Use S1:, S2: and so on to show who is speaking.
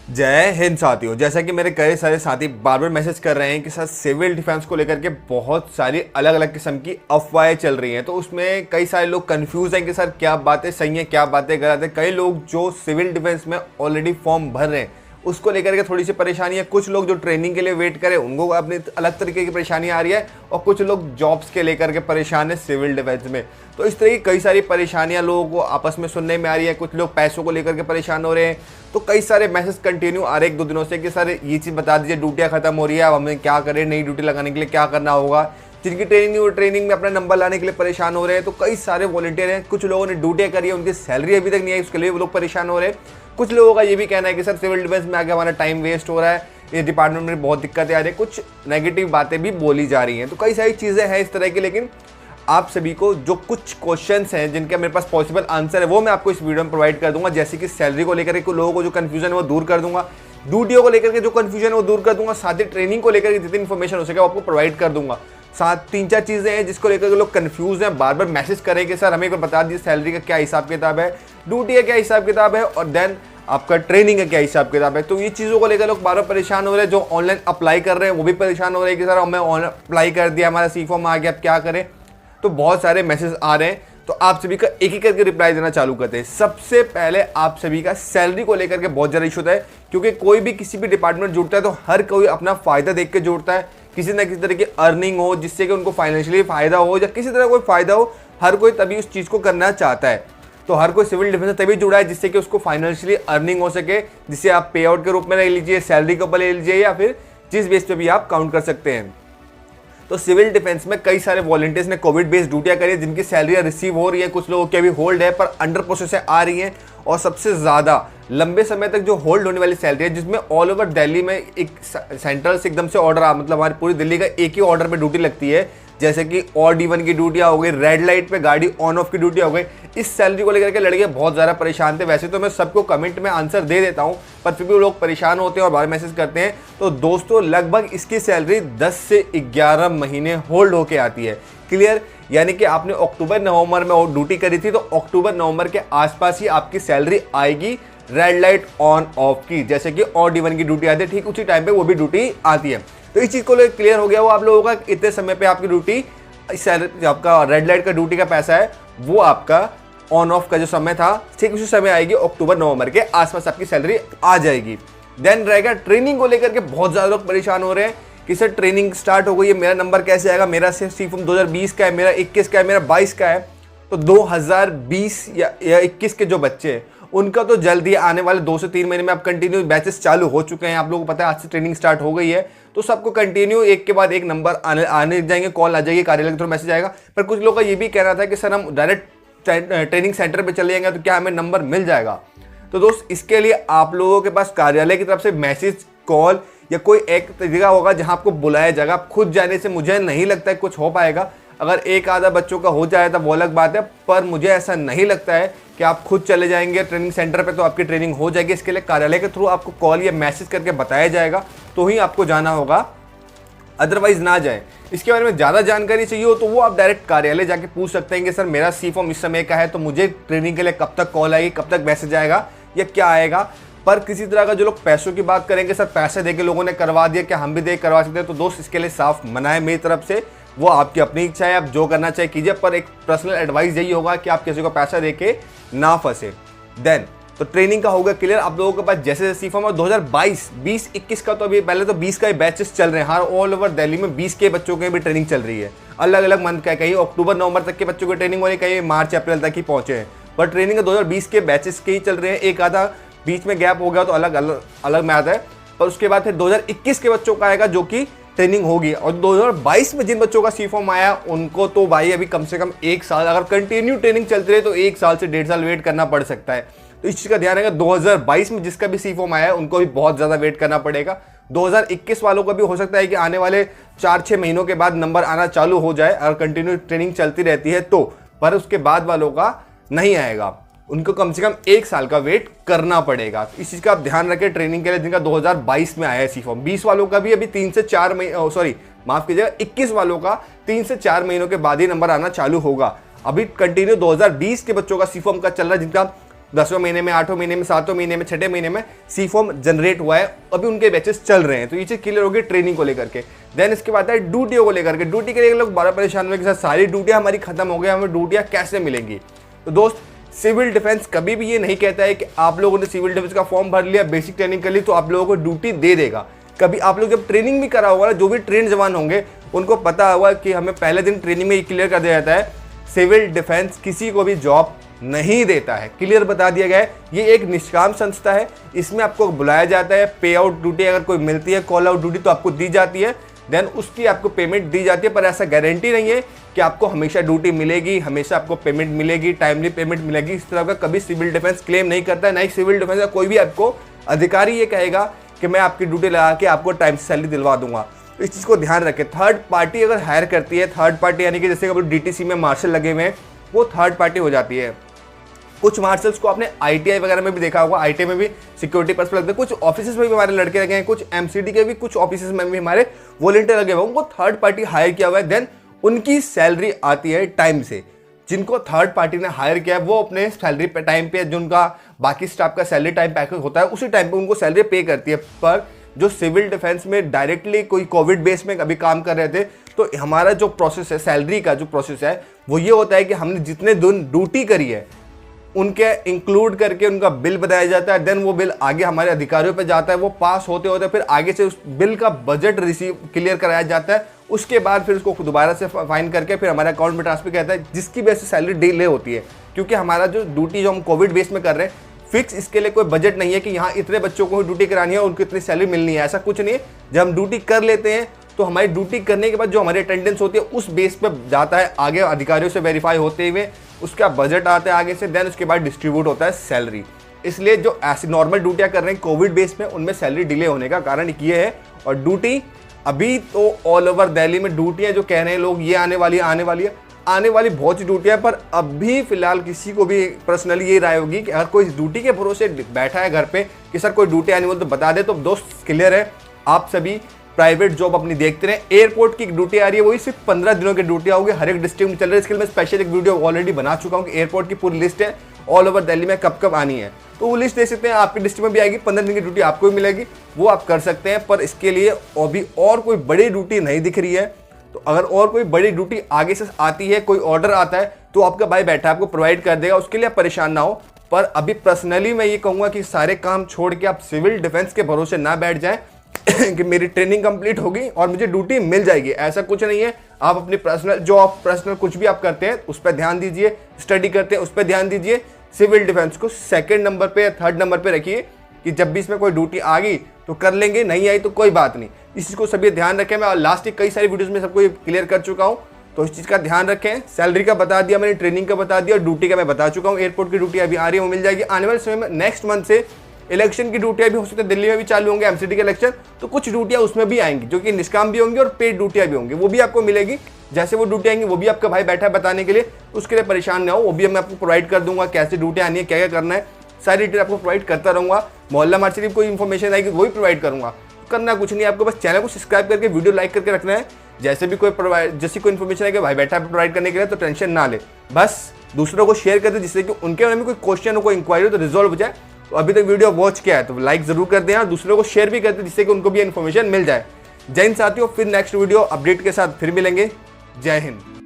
S1: जय हिंद साथियों। जैसा कि मेरे कई सारे साथी बार बार मैसेज कर रहे हैं कि सर सिविल डिफेंस को लेकर के बहुत सारी अलग अलग किस्म की अफवाहें चल रही हैं, तो उसमें कई सारे लोग कंफ्यूज हैं कि सर क्या बातें सही हैं क्या बातें गलत हैं। कई लोग जो सिविल डिफेंस में ऑलरेडी फॉर्म भर रहे हैं उसको लेकर के थोड़ी सी परेशानी है। कुछ लोग जो ट्रेनिंग के लिए वेट करें उनको अपनी अलग तरीके की परेशानी आ रही है, और कुछ लोग जॉब्स के लेकर के परेशान है सिविल डिफेंस में। तो इस तरह की कई सारी परेशानियां लोगों को आपस में सुनने में आ रही है। कुछ लोग पैसों को लेकर के परेशान हो रहे हैं, तो कई सारे मैसेज कंटिन्यू आ रहे हैं 1-2 दिनों से कि सर ये चीज़ बता दीजिए, ड्यूटियाँ खत्म हो रही है, अब हमें क्या करें, नई ड्यूटी लगाने के लिए क्या करना होगा। जिनकी ट्रेनिंग नहीं, वो ट्रेनिंग में अपना नंबर लाने के लिए परेशान हो रहे हैं। तो कई सारे वॉलंटियर हैं, कुछ लोगों ने ड्यूटियाँ करी है, उनकी सैलरी अभी तक नहीं आई, उसके लिए वो लोग परेशान हो रहे हैं। कुछ लोगों का ये भी कहना है कि सर सिविल डिफेंस में आके हमारा टाइम वेस्ट हो रहा है, ये डिपार्टमेंट में बहुत दिक्कतें आ रही है, कुछ नेगेटिव बातें भी बोली जा रही हैं। तो कई सारी चीज़ें हैं इस तरह की, लेकिन आप सभी को जो कुछ क्वेश्चंस हैं जिनके मेरे पास पॉसिबल आंसर है वो मैं आपको इस वीडियो में प्रोवाइड कर दूंगा। जैसे कि सैलरी को लेकर के लोगों को जो कंफ्यूजन है वो दूर कर दूंगा, ड्यूटियों को लेकर के जो कंफ्यूजन है वो दूर कर दूंगा, साथ ही ट्रेनिंग को लेकर के जितनी इन्फॉर्मेशन हो सके वो आपको प्रोवाइड कर दूंगा। साथ 3-4 चीज़ें हैं जिसको लेकर के लोग कंफ्यूज हैं, बार बार मैसेज करें कि सर हमें एक बार बता दीजिए सैलरी का क्या हिसाब किताब है, ड्यूटी का क्या हिसाब किताब है, और देन आपका ट्रेनिंग का क्या हिसाब किताब है। तो ये चीज़ों को लेकर लोग बार बार परेशान हो रहे हैं। जो ऑनलाइन अप्लाई कर रहे हैं वो भी परेशान हो रहे हैं कि सर हमें ऑनलाइन अप्लाई कर दिया, हमारा सी फॉर्म आ गया, अब क्या करें। तो बहुत सारे मैसेज आ रहे हैं, तो आप सभी का एक एक करके रिप्लाई देना चालू करते हैं। सबसे पहले आप सभी का सैलरी को लेकर के बहुत ज़्यादा इशू होता है, क्योंकि कोई भी किसी भी डिपार्टमेंट जुड़ता है तो हर कोई अपना फ़ायदा देख के जुड़ता है। किसी ना किसी तरह की अर्निंग हो जिससे कि उनको फाइनेंशियली फ़ायदा हो या किसी तरह कोई फ़ायदा हो, हर कोई तभी उस चीज़ को करना चाहता है। तो हर कोई सिविल डिफेंस तभी जुड़ा है जिससे कि उसको फाइनेंशियली अर्निंग हो सके, जिसे आप पे आउट के रूप में ले लीजिए, सैलरी के ऊपर ले लीजिए, या फिर जिस बेस पे भी आप काउंट कर सकते हैं। तो सिविल डिफेंस में कई सारे वॉलंटियर्स ने कोविड बेस्ड ड्यूटियां करी है जिनकी सैलरियां रिसीव हो रही है, कुछ लोगों की अभी होल्ड है पर अंडर प्रोसेस आ रही हैं। और सबसे ज़्यादा लंबे समय तक जो होल्ड होने वाली सैलरी है, जिसमें ऑल ओवर दिल्ली में एक सेंट्रल से एकदम से ऑर्डर मतलब हमारी पूरी दिल्ली का एक ही ऑर्डर पे ड्यूटी लगती है, जैसे कि ऑड इवन की ड्यूटियाँ हो गई, रेड लाइट पे गाड़ी ऑन ऑफ की ड्यूटी हो गई। इस सैलरी को लेकर के लड़के बहुत ज़्यादा परेशान थे। वैसे तो मैं सबको कमेंट में आंसर दे देता हूँ, पर फिर भी लोग परेशान होते हैं और बार मैसेज करते हैं। तो दोस्तों लगभग इसकी सैलरी 10 से 11 महीने होल्ड होके आती है। क्लियर? यानी कि आपने अक्टूबर नवंबर में ड्यूटी करी थी तो अक्टूबर नवंबर के आसपास ही आपकी सैलरी आएगी रेड लाइट ऑन ऑफ की, जैसे कि ऑड इवन की ड्यूटी आती है, ठीक उसी टाइम पे वो भी ड्यूटी आती है। तो इस चीज़ को लेकर क्लियर हो गया वो आप लोगों का, इतने समय पे आपकी ड्यूटी सैलरी, आपका रेड लाइट का ड्यूटी का पैसा है वो आपका ऑन ऑफ का जो समय था ठीक उसी समय आएगी, अक्टूबर नवंबर के आसपास आपकी सैलरी आ जाएगी। देन रहेगा ट्रेनिंग को लेकर के बहुत ज़्यादा लोग परेशान हो रहे हैं कि सर ट्रेनिंग स्टार्ट हो गई है, मेरा नंबर कैसे आएगा, मेरा सिर्फ सी फॉर्म 2020 का है, मेरा 21 का है, मेरा 22 का है। तो 2020 या 21 के जो बच्चे हैं उनका तो जल्दी आने वाले 2 से 3 महीने में अब कंटिन्यू बैचेस चालू हो चुके हैं। आप लोगों को पता है आज से ट्रेनिंग स्टार्ट हो गई है, तो सबको कंटिन्यू एक के बाद एक नंबर आने जाएंगे, कॉल आ जाएगी, कार्यालय के थ्रू मैसेज आएगा। पर कुछ लोगों का ये भी कहना था कि सर हम डायरेक्ट ट्रेनिंग सेंटर पे चले जाएंगे तो क्या हमें नंबर मिल जाएगा। तो दोस्त इसके लिए आप लोगों के पास कार्यालय की तरफ से मैसेज, कॉल या कोई एक तरीका होगा जहां आपको बुलाया जाएगा। आप खुद जाने से मुझे नहीं लगता है कुछ हो पाएगा। अगर एक आधा बच्चों का हो जाए तो वो अलग बात है, पर मुझे ऐसा नहीं लगता है कि आप खुद चले जाएंगे ट्रेनिंग सेंटर पे तो आपकी ट्रेनिंग हो जाएगी। इसके लिए कार्यालय के थ्रू आपको कॉल या मैसेज करके बताया जाएगा तो ही आपको जाना होगा, अदरवाइज ना जाए। इसके बारे में ज़्यादा जानकारी चाहिए हो तो वो आप डायरेक्ट कार्यालय जाके पूछ सकते हैं कि सर मेरा सी फॉर्म इस समय का है तो मुझे ट्रेनिंग के लिए कब तक कॉल आएगी, कब तक मैसेज आएगा या क्या आएगा। पर किसी तरह का जो लोग पैसों की बात करेंगे, सर पैसे देके लोगों ने करवा दिया, क्या हम भी दे करवा सकते हैं, तो दोस्त इसके लिए साफ मना है मेरी तरफ से। वो आपकी अपनी इच्छा है, आप जो करना चाहे कीजिए, पर एक पर्सनल एडवाइस यही होगा कि आप किसी को पैसा देके ना फंसे। देन तो ट्रेनिंग का होगा क्लियर। आप लोगों के पास जैसे जैसे सी फॉर्म और 2022, 20, 21 का तो अभी पहले तो 20 का ही बैचेस चल रहे हैं। हर ऑल ओवर दिल्ली में 20 के बच्चों की भी ट्रेनिंग चल रही है, अलग अलग मंथ का, कहीं अक्टूबर नवंबर तक के बच्चों की ट्रेनिंग हो रही है, कहीं मार्च अप्रैल तक ही पहुंचे हैं। पर ट्रेनिंग 2020 के बैचेस के ही चल रहे हैं। एक आधा बीच में गैप हो गया तो अलग में आता है, पर उसके बाद फिर 2021 के बच्चों का आएगा जो कि ट्रेनिंग होगी। और 2022 में जिन बच्चों का सी फॉर्म आया उनको तो भाई अभी कम से कम 1 साल, अगर कंटिन्यू ट्रेनिंग चलती रहे तो 1 साल से 1.5 साल वेट करना पड़ सकता है। तो इस चीज़ का ध्यान रखेगा। 2022 में जिसका भी सी फॉर्म आया है उनको भी बहुत ज़्यादा वेट करना पड़ेगा। 2021 वालों का भी हो सकता है कि आने वाले 4-6 महीनों के बाद नंबर आना चालू हो जाए अगर कंटिन्यू ट्रेनिंग चलती रहती है तो, पर उसके बाद वालों का नहीं आएगा, उनको कम से कम 1 साल का वेट करना पड़ेगा। इस चीज़ का आप ध्यान रखें ट्रेनिंग के लिए जिनका 2022 में आया है सी फॉर्म। 20 वालों का भी अभी 3 से 4 महीने, सॉरी माफ कीजिएगा, 21 वालों का 3 से 4 महीनों के बाद ही नंबर आना चालू होगा। अभी कंटिन्यू 2020 के बच्चों का सी फॉर्म का चल रहा है जिनका 10वें महीने में, 8वें महीने में, 7वें महीने में, 6ठे महीने में सी फॉर्म जनरेट हुआ है, अभी उनके बैचेस चल रहे हैं। तो ये चीज़ क्लियर होगी ट्रेनिंग को लेकर के। देन इसके बाद है ड्यूटियों को लेकर के। ड्यूटी के लिए लोग बड़ा परेशान हुए कि सर सारी ड्यूटियाँ हमारी खत्म हो गई, हमें ड्यूटियाँ कैसे मिलेंगी। तो दोस्त, सिविल डिफेंस कभी भी ये नहीं कहता है कि आप लोगों ने सिविल डिफेंस का फॉर्म भर लिया, बेसिक ट्रेनिंग कर ली तो आप लोगों को ड्यूटी दे देगा। कभी आप लोग जब ट्रेनिंग भी करा होगा, जो भी ट्रेन जवान होंगे उनको पता होगा कि हमें पहले दिन ट्रेनिंग में ये क्लियर कर दिया जाता है, सिविल डिफेंस किसी को भी जॉब नहीं देता है। क्लियर बता दिया गया है, ये एक निष्काम संस्था है, इसमें आपको बुलाया जाता है, पे आउट ड्यूटी अगर कोई मिलती है, कॉल आउट ड्यूटी तो आपको दी जाती है, देन उसकी आपको पेमेंट दी जाती है। पर ऐसा गारंटी नहीं है कि आपको हमेशा ड्यूटी मिलेगी, हमेशा आपको पेमेंट मिलेगी, टाइमली पेमेंट मिलेगी। इस तरह का कभी सिविल डिफेंस क्लेम नहीं करता है, ना ही सिविल डिफेंस का कोई भी आपको अधिकारी ये कहेगा कि मैं आपकी ड्यूटी लगा के आपको टाइम से सैलरी दिलवा दूंगा। तो इस चीज़ को ध्यान रखें। थर्ड पार्टी अगर हायर करती है, थर्ड पार्टी यानी कि जैसे कभी डीटीसी में मार्शल लगे हुए हैं, वो थर्ड पार्टी हो जाती है। कुछ मार्शल्स को आपने आईटीआई वगैरह में भी देखा होगा, आईटीआई में भी सिक्योरिटी पर्सन लगते हैं, कुछ ऑफिसेज में भी हमारे लड़के लगे हैं, कुछ एमसीडी के भी कुछ ऑफिसेज में भी हमारे वॉलंटियर लगे हुए हैं, उनको थर्ड पार्टी हायर किया हुआ है। देन उनकी सैलरी आती है टाइम से। जिनको थर्ड पार्टी ने हायर किया है वो अपने सैलरी पे टाइम पे, जो उनका बाकी स्टाफ का सैलरी टाइम पैकेज होता है उसी टाइम पे उनको सैलरी पे करती है। पर जो सिविल डिफेंस में डायरेक्टली कोई कोविड बेस में कभी काम कर रहे थे, तो हमारा जो प्रोसेस है, सैलरी का जो प्रोसेस है वो ये होता है कि हमने जितने दिन ड्यूटी करी है उनके इंक्लूड करके उनका बिल बनाया जाता है। देन वो बिल आगे हमारे अधिकारियों पे जाता है, वो पास होते होते फिर आगे से उस बिल का बजट रिसीव क्लियर कराया जाता है। उसके बाद फिर उसको दोबारा से फाइन करके फिर हमारे अकाउंट में ट्रांसफर किया जाता है, जिसकी वजह से सैलरी डिले होती है। क्योंकि हमारा जो ड्यूटी जो हम कोविड बेस में कर रहे हैं, फिक्स इसके लिए कोई बजट नहीं है कि यहाँ इतने बच्चों को ड्यूटी करानी है और उनको इतनी सैलरी मिलनी है, ऐसा कुछ नहीं है। जब हम ड्यूटी कर लेते हैं तो हमारी ड्यूटी करने के बाद जो हमारी अटेंडेंस होती है उस बेस पे जाता है आगे अधिकारियों से वेरीफाई होते हुए, उसका बजट आता है आगे से, देन उसके बाद डिस्ट्रीब्यूट होता है सैलरी। इसलिए जो ऐसी नॉर्मल ड्यूटियाँ कर रहे हैं कोविड बेस में, उनमें सैलरी डिले होने का कारण ये है। और ड्यूटी अभी तो ऑल ओवर दिल्ली में ड्यूटियाँ जो कह रहे हैं लोग, ये आने वाली है, आने वाली बहुत सी ड्यूटियाँ। पर अभी फिलहाल किसी को भी पर्सनली ये राय होगी कि अगर कोई ड्यूटी के भरोसे बैठा है घर पे कि सर कोई ड्यूटी आने वाली तो बता दे, तो दोस्त क्लियर है, आप सभी प्राइवेट जॉब अपनी देखते रहे। एयरपोर्ट की ड्यूटी आ रही है, वही सिर्फ 15 दिनों की ड्यूटी होगी, हर एक डिस्ट्रिक्ट में चल रही है। इसके लिए मैं स्पेशल एक वीडियो ऑलरेडी बना चुका हूँ कि एयरपोर्ट की पूरी लिस्ट है ऑल ओवर दिल्ली में कब कब आनी है, तो वो लिस्ट दे सकते हैं, आपकी डिस्ट्रिक्ट में भी आएगी, 15 दिन की ड्यूटी आपको भी मिलेगी, वो आप कर सकते हैं। पर इसके लिए अभी और कोई बड़ी ड्यूटी नहीं दिख रही है। तो अगर और कोई बड़ी ड्यूटी आगे से आती है, कोई ऑर्डर आता है, तो आपका भाई बैठा आपको प्रोवाइड कर देगा, उसके लिए आप परेशान ना हो। पर अभी पर्सनली मैं ये कहूँगा कि सारे काम छोड़ के आप सिविल डिफेंस के भरोसे ना बैठ जाएं कि मेरी ट्रेनिंग कंप्लीट होगी और मुझे ड्यूटी मिल जाएगी, ऐसा कुछ नहीं है। आप अपनी पर्सनल जॉब, पर्सनल कुछ भी आप करते हैं उस पर ध्यान दीजिए, स्टडी करते हैं उस पर ध्यान दीजिए। सिविल डिफेंस को सेकंड नंबर पे या थर्ड नंबर पे रखिए कि जब भी इसमें कोई ड्यूटी आ गई तो कर लेंगे, नहीं आई तो कोई बात नहीं। इस चीज़ को सभी ध्यान रखें। मैं लास्ट की कई सारी वीडियोस में सबको क्लियर कर चुका हूँ, तो इस चीज़ का ध्यान रखें। सैलरी का बता दिया मैंने, ट्रेनिंग का बता दिया, ड्यूटी का मैं बता चुका हूँ। एयरपोर्ट की ड्यूटी अभी आ रही है, वो मिल जाएगी आने वाले समय में। नेक्स्ट मंथ से इलेक्शन की ड्यूटियाँ भी हो सकती है, दिल्ली में भी चालू होंगे एमसीडी के इलेक्शन, तो कुछ ड्यूटियाँ उसमें भी आएंगी जो कि निष्काम भी होंगी और पेड ड्यूटियाँ भी होंगी, वो भी आपको मिलेगी। जैसे वो ड्यूटी आएंगी वो भी आपका भाई बैठा है बताने के लिए, उसके लिए परेशान ना हो, वो भी मैं आपको प्रोवाइड कर दूंगा, कैसे ड्यूटी आनी है, क्या क्या करना है, सारी डिटेल आपको प्रोवाइड करता रहूँगा। मोहल्ला मार्च की कोई इन्फॉर्मेशन आएगी वो भी प्रोवाइड करूँगा। करना कुछ नहीं, आपको बस चैनल को सब्सक्राइब करके वीडियो लाइक करके रखना है। जैसे भी कोई जैसी कोई इन्फॉर्मेशन आएगी भाई बैठा है प्रोवाइड करने के लिए, तो टेंशन ना ले, बस दूसरों को शेयर कर दे जिससे कि उनके बारे में कोई क्वेश्चन हो, कोई इंक्वायरी हो तो रिजॉल्व हो जाए। तो अभी तक वीडियो वॉच किया है तो लाइक जरूर कर दें और दूसरों को शेयर भी कर दें जिससे कि उनको भी इन्फॉर्मेशन मिल जाए। जय हिंद साथियों, फिर नेक्स्ट वीडियो अपडेट के साथ फिर मिलेंगे। जय हिंद।